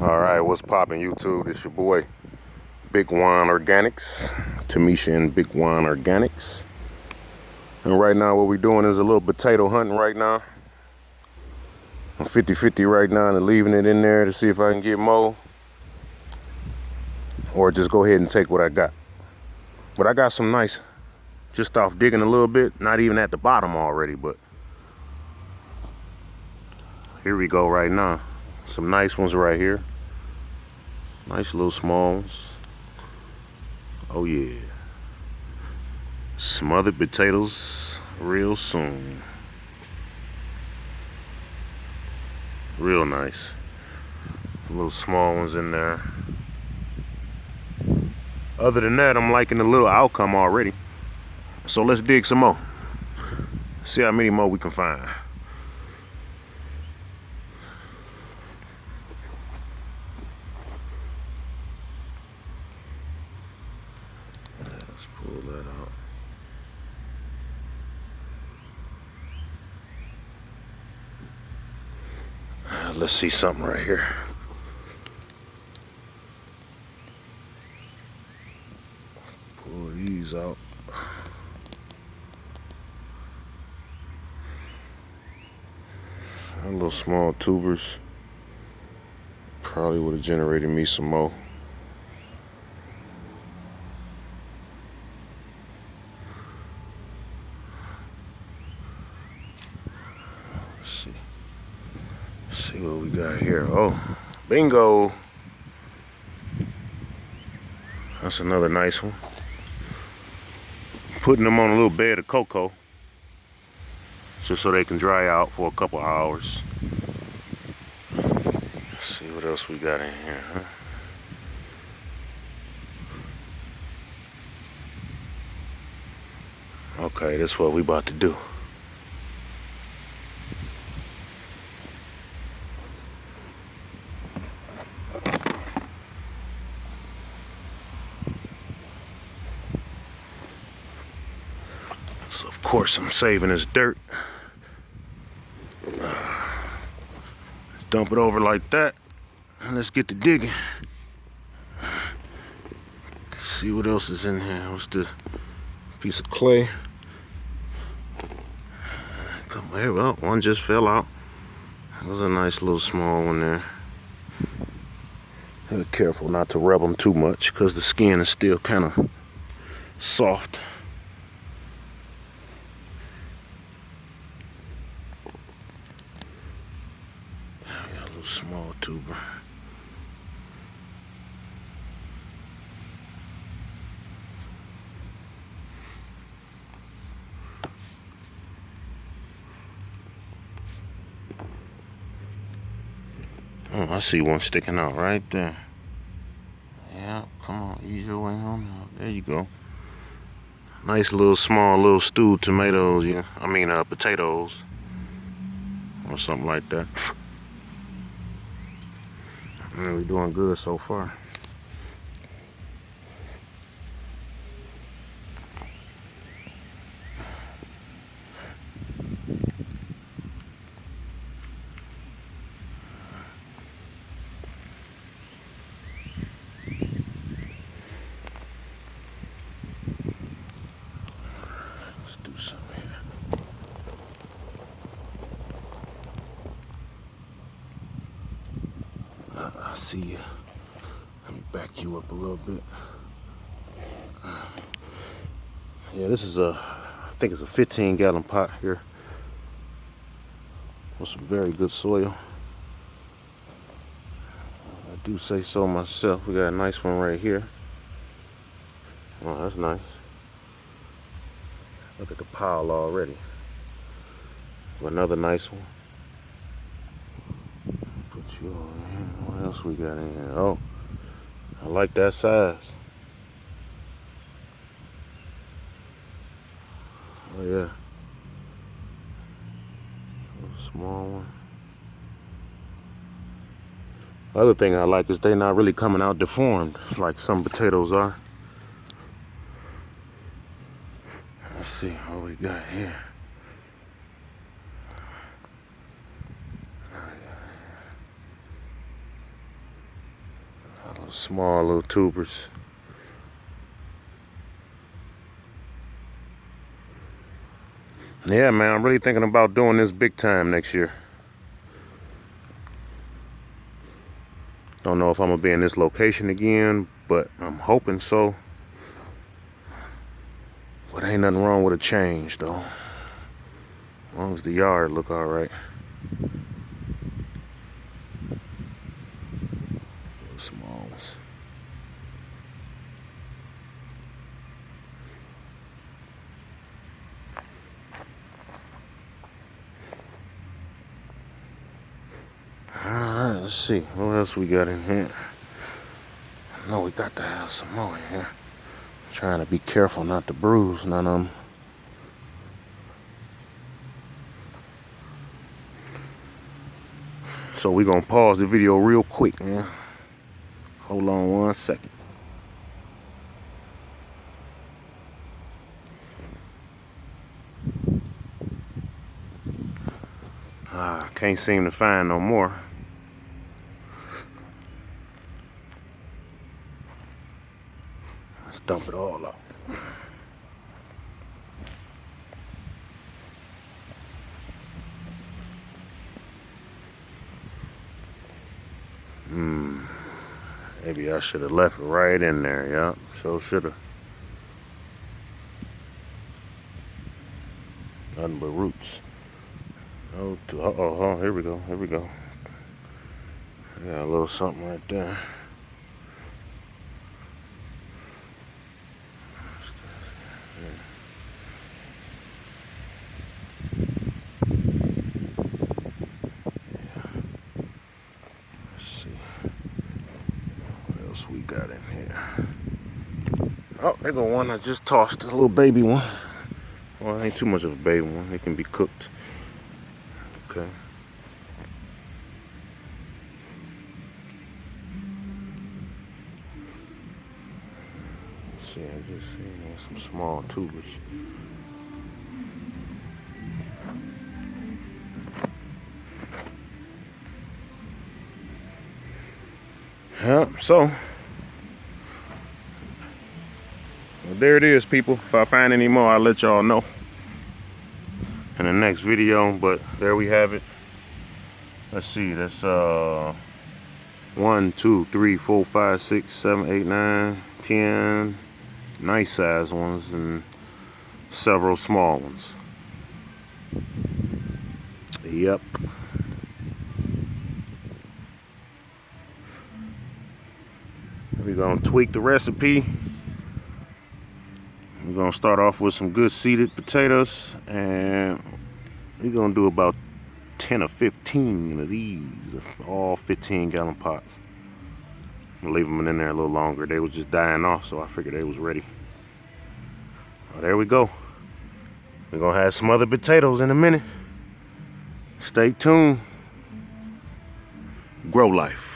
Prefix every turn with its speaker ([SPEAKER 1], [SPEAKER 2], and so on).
[SPEAKER 1] Alright, what's poppin' YouTube? This your boy Big Juan Organics, Tamisha and Big Juan Organics. And right now what we're doing is a little potato hunting right now. I'm 50-50 right now and leaving it in there to see if I can get more. Or just go ahead and take what I got. But I got some nice, just off digging a little bit, not even at the bottom already, but here we go right now. Some nice ones right here. Nice little small ones. Oh yeah. Smothered potatoes real soon. Real nice. Little small ones in there. Other than that, I'm liking the little outcome already. So let's dig some more. See how many more we can find. Let's pull that out. Let's see something right here. Pull these out. Little small tubers. Probably would have generated me some more. Let's see what we got here. Oh, bingo. That's another nice one. Putting them on a little bed of cocoa just so they can dry out for a couple hours. Let's see what else we got in here, huh? Okay, that's what we about to do. So of course I'm saving this dirt. Let's dump it over like that, and let's get to digging. Let's see what else is in here. What's this piece of clay? Come here, well, one just fell out. That was a nice little small one there. Be careful not to rub them too much because the skin is still kind of soft. A little small tuber. Oh, I see one sticking out right there. Yeah, come on, ease your way on out. There you go. Nice little small little stewed tomatoes, yeah. I mean potatoes. Or something like that. Man, we're doing good so far. Let's do something here. I see you. Let me back you up a little bit. Yeah, this is I think it's a 15-gallon pot here with some very good soil. I do say so myself. We got a nice one right here. Oh, that's nice. Look at the pile already. Another nice one. Put you on here. What else we got in here? Oh, I like that size. Oh yeah. A small one. Other thing I like is they're not really coming out deformed like some potatoes are. Let's see what we got here. Small little tubers. Yeah, man, I'm really thinking about doing this big time next year. Don't know if I'm gonna be in this location again, but I'm hoping so. But ain't nothing wrong with a change, though. As long as the yard look all right. Small ones. Alright, let's see. What else we got in here? I know we got to have some more in here. I'm trying to be careful not to bruise none of them. So we're gonna pause the video real quick, man. Hold on 1 second. Can't seem to find no more. Let's dump it all out. Maybe I should have left it right in there, yeah. So should have. Nothing but roots. Oh, here we go, here we go. Got a little something right there. We got in here. Oh, there go one I just tossed, a little baby one. Well, ain't too much of a baby one. It can be cooked. Okay. Let's see, I just see some small tubers. Yeah, so well, there it is, people. If I find any more, I'll let y'all know in the next video. But there we have it. Let's see, that's 1, 2, 3, 4, 5, 6, 7, 8, 9, 10 nice size ones and several small ones. Yep. We're gonna tweak the recipe. We're gonna start off with some good seeded potatoes, and we're gonna do about 10 or 15 of these, all 15-gallon pots. I'm gonna leave them in there a little longer. They was just dying off, so I figured they was ready. Oh, there we go. We're gonna have some other potatoes in a minute. Stay tuned. Grow life.